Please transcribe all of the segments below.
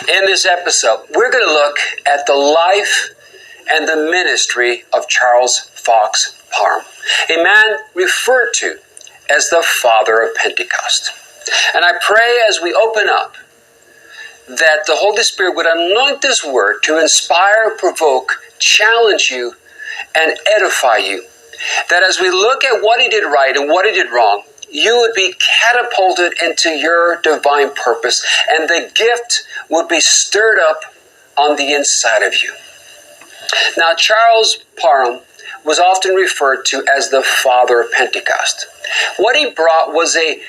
In this episode, we're going to look at the life and the ministry of Charles Fox Parham, a man referred to as the father of Pentecost. And I pray as we open up that the Holy Spirit would anoint this word to inspire, provoke, challenge you, and edify you. That as we look at what he did right and what he did wrong, you would be catapulted into your divine purpose, and the gift would be stirred up on the inside of you. Now, Charles Parham was often referred to as the father of Pentecost. What he brought was a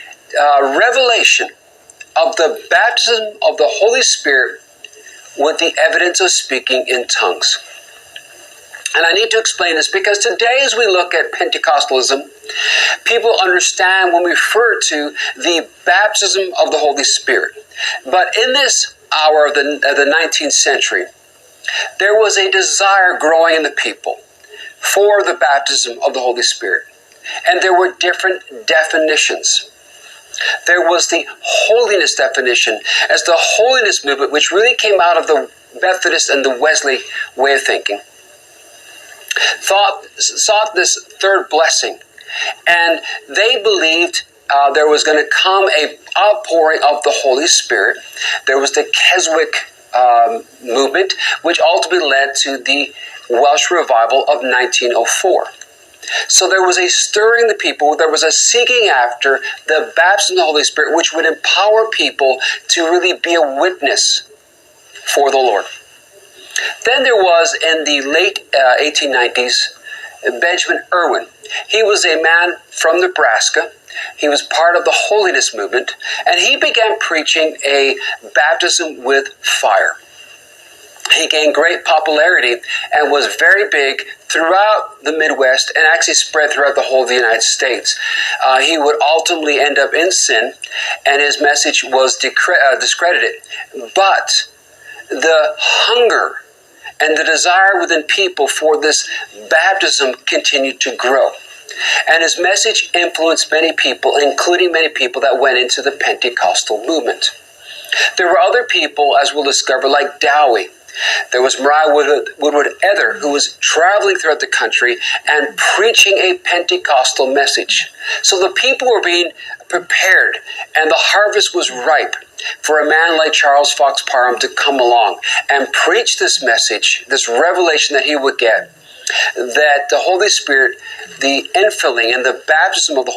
revelation of the baptism of the Holy Spirit with the evidence of speaking in tongues. And I need to explain this because today as we look at Pentecostalism, people understand when we refer to the baptism of the Holy Spirit. But in this hour of the 19th century, there was a desire growing in the people for the baptism of the Holy Spirit. And there were different definitions. There was the holiness definition as the holiness movement, which really came out of the Methodist and the Wesley way of thinking. Sought this third blessing, and they believed there was going to come a outpouring of the Holy Spirit. There was the Keswick movement, which ultimately led to the Welsh revival of 1904. So there was a stirring the people, there was a seeking after the baptism of the Holy Spirit, which would empower people to really be a witness for the Lord. Then there was, in the late 1890s, Benjamin Irwin. He was a man from Nebraska. He was part of the holiness movement, and he began preaching a baptism with fire. He gained great popularity and was very big throughout the Midwest and actually spread throughout the whole of the United States. He would ultimately end up in sin, and his message was discredited. But the hunger and the desire within people for this baptism continued to grow. And his message influenced many people, including many people that went into the Pentecostal movement. There were other people, as we'll discover, like Dowie. There was Mariah Woodward Ether, who was traveling throughout the country and preaching a Pentecostal message. So the people were being prepared, and the harvest was ripe for a man like Charles Fox Parham to come along and preach this message, this revelation that he would get, that the Holy Spirit, the infilling and the baptism of the